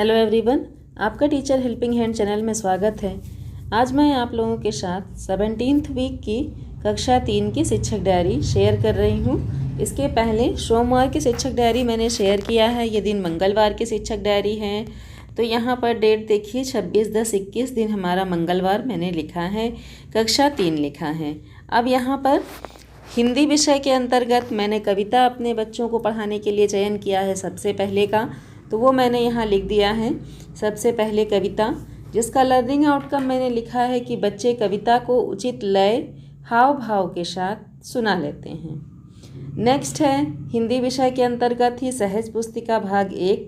Hello everyone, आपका teacher helping hand channel में स्वागत है। आज मैं आप लोगों के साथ 17th वीक की कक्षा 3 की शिक्षक डायरी शेयर कर रही हूँ। इसके पहले सोमवार की शिक्षक डायरी मैंने शेयर किया है। ये दिन मंगलवार की शिक्षक डायरी है। तो यहाँ पर डेट देखिए 26/10/21 दिन हमारा मंगलवार मैंने लिखा है, कक्षा 3 लिखा है। अब यहाँ पर हिंदी विषय के अंतर्गत मैंने कविता अपने बच्चों को पढ़ाने के लिए चयन किया है सबसे पहले का, तो वो मैंने यहाँ लिख दिया है। सबसे पहले कविता, जिसका लर्निंग आउटकम मैंने लिखा है कि बच्चे कविता को उचित लय हाव भाव के साथ सुना लेते हैं। नेक्स्ट है हिंदी विषय के अंतर्गत ही सहज पुस्तिका भाग 1।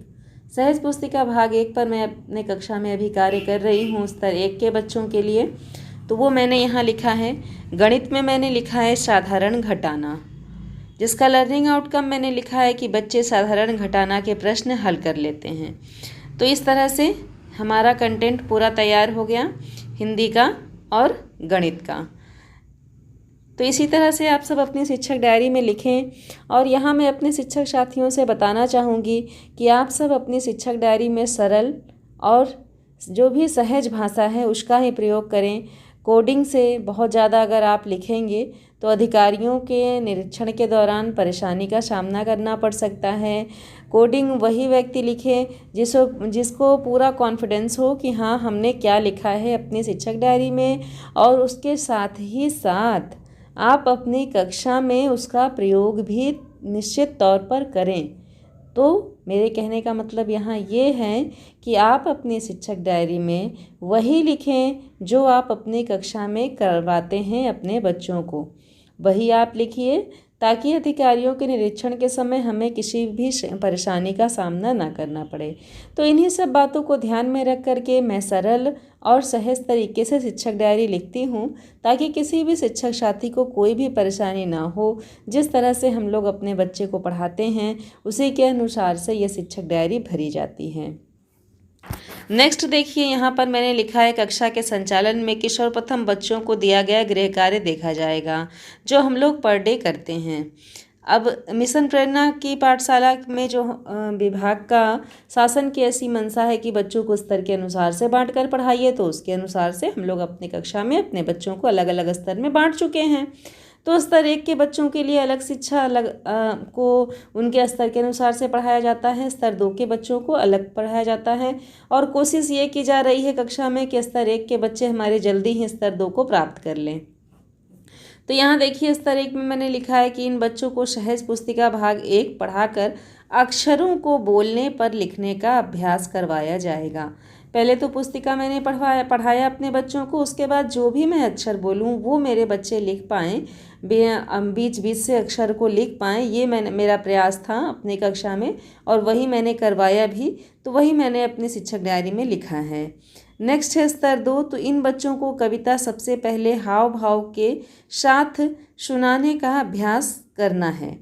सहज पुस्तिका भाग 1 पर मैं अपने कक्षा में अभी कार्य कर रही हूँ स्तर 1 के बच्चों के लिए, तो वो मैंने यहाँ लिखा है। गणित में मैंने लिखा है साधारण घटाना, जिसका लर्निंग आउटकम मैंने लिखा है कि बच्चे साधारण घटाना के प्रश्न हल कर लेते हैं। तो इस तरह से हमारा कंटेंट पूरा तैयार हो गया हिंदी का और गणित का। तो इसी तरह से आप सब अपनी शिक्षक डायरी में लिखें। और यहाँ मैं अपने शिक्षक साथियों से बताना चाहूँगी कि आप सब अपनी शिक्षक डायरी में सरल और जो भी सहज भाषा है उसका ही प्रयोग करें। कोडिंग से बहुत ज़्यादा अगर आप लिखेंगे तो अधिकारियों के निरीक्षण के दौरान परेशानी का सामना करना पड़ सकता है। कोडिंग वही व्यक्ति लिखे जिसको पूरा कॉन्फिडेंस हो कि हाँ हमने क्या लिखा है अपनी शिक्षक डायरी में, और उसके साथ ही साथ आप अपनी कक्षा में उसका प्रयोग भी निश्चित तौर पर करें। तो मेरे कहने का मतलब यहाँ ये है कि आप अपनी शिक्षक डायरी में वही लिखें जो आप अपनी कक्षा में करवाते हैं अपने बच्चों को, वही आप लिखिए, ताकि अधिकारियों के निरीक्षण के समय हमें किसी भी परेशानी का सामना ना करना पड़े। तो इन्हीं सब बातों को ध्यान में रख करके मैं सरल और सहज तरीके से शिक्षक डायरी लिखती हूँ, ताकि किसी भी शिक्षक साथी को कोई भी परेशानी ना हो। जिस तरह से हम लोग अपने बच्चे को पढ़ाते हैं उसी के अनुसार से ये शिक्षक डायरी भरी जाती है। नेक्स्ट देखिए, यहाँ पर मैंने लिखा है कक्षा के संचालन में किशोर प्रथम बच्चों को दिया गया गृह कार्य देखा जाएगा जो हम लोग पर डे करते हैं। अब मिशन प्रेरणा की पाठशाला में जो विभाग का शासन की ऐसी मंशा है कि बच्चों को स्तर के अनुसार से बांट कर पढ़ाइए, तो उसके अनुसार से हम लोग अपनी कक्षा में अपने बच्चों को अलग अलग स्तर में बांट चुके हैं। तो स्तर 1 के बच्चों के लिए अलग शिक्षा अलग को उनके स्तर के अनुसार से पढ़ाया जाता है, स्तर 2 के बच्चों को अलग पढ़ाया जाता है। और कोशिश ये की जा रही है कक्षा में कि स्तर 1 के बच्चे हमारे जल्दी ही स्तर 2 को प्राप्त कर लें। तो यहाँ देखिए स्तर 1 में मैंने लिखा है कि इन बच्चों को सहज पुस्तिका भाग 1 पढ़ाकर अक्षरों को बोलने पर लिखने का अभ्यास करवाया जाएगा। पहले तो पुस्तिका मैंने पढ़ाया अपने बच्चों को, उसके बाद जो भी मैं अक्षर बोलूँ वो मेरे बच्चे लिख पाएँ, बीच बीच से अक्षर को लिख पाएँ, ये मेरा प्रयास था अपनी कक्षा में, और वही मैंने करवाया भी। तो वही मैंने अपनी शिक्षक डायरी में लिखा है। नेक्स्ट है स्तर 2। तो इन बच्चों को कविता सबसे पहले हाव भाव के साथ सुनाने का अभ्यास करना है।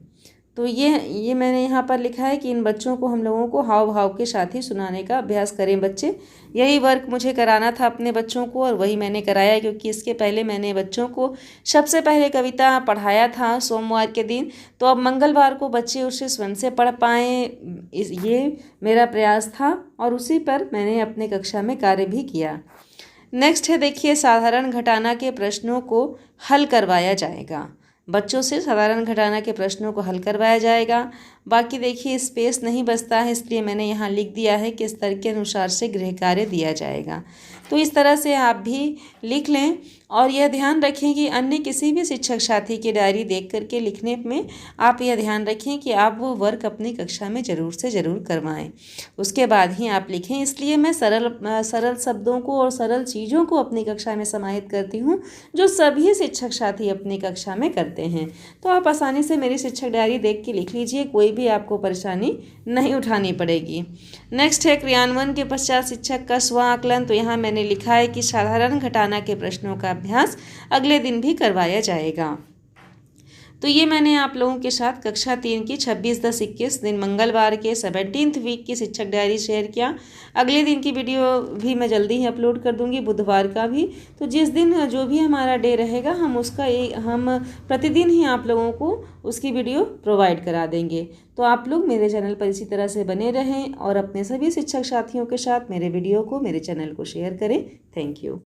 तो ये मैंने यहाँ पर लिखा है कि इन बच्चों को हम लोगों को हाव भाव के साथ ही सुनाने का अभ्यास करें बच्चे। यही वर्क मुझे कराना था अपने बच्चों को और वही मैंने कराया, क्योंकि इसके पहले मैंने बच्चों को सबसे पहले कविता पढ़ाया था सोमवार के दिन। तो अब मंगलवार को बच्चे उसे स्वयं से पढ़ पाएँ, ये मेरा प्रयास था और उसी पर मैंने अपने कक्षा में कार्य भी किया। नेक्स्ट है देखिए, साधारण घटाना के प्रश्नों को हल करवाया जाएगा। बच्चों से साधारण घटाना के प्रश्नों को हल करवाया जाएगा। बाकी देखिए स्पेस नहीं बचता है, इसलिए मैंने यहाँ लिख दिया है कि स्तर के अनुसार से गृह कार्य दिया जाएगा। तो इस तरह से आप भी लिख लें और यह ध्यान रखें कि अन्य किसी भी शिक्षक साथी की डायरी देख करके लिखने में आप यह ध्यान रखें कि आप वो वर्क अपनी कक्षा में ज़रूर से ज़रूर करवाएं, उसके बाद ही आप लिखें। इसलिए मैं सरल शब्दों को और सरल चीज़ों को अपनी कक्षा में समाहित करती हूँ जो सभी शिक्षक साथी अपनी कक्षा में करते हैं। तो आप आसानी से मेरी शिक्षक डायरी देख के लिख लीजिए, कोई भी आपको परेशानी नहीं उठानी पड़ेगी। नेक्स्ट है क्रियान्वयन के पश्चात शिक्षक का स्व आकलन। तो यहाँ मैंने लिखा है कि साधारण घटाना के प्रश्नों का अभ्यास अगले दिन भी करवाया जाएगा। तो ये मैंने आप लोगों के साथ कक्षा 3 की 26/10/21 दिन मंगलवार के 17th वीक की शिक्षक डायरी शेयर किया। अगले दिन की वीडियो भी मैं जल्दी ही अपलोड कर दूंगी, बुधवार का भी। तो जिस दिन जो भी हमारा डे रहेगा हम प्रतिदिन ही आप लोगों को उसकी वीडियो प्रोवाइड करा देंगे। तो आप लोग मेरे चैनल पर इसी तरह से बने रहें और अपने सभी शिक्षक साथियों के साथ मेरे वीडियो को, मेरे चैनल को शेयर करें। Thank you.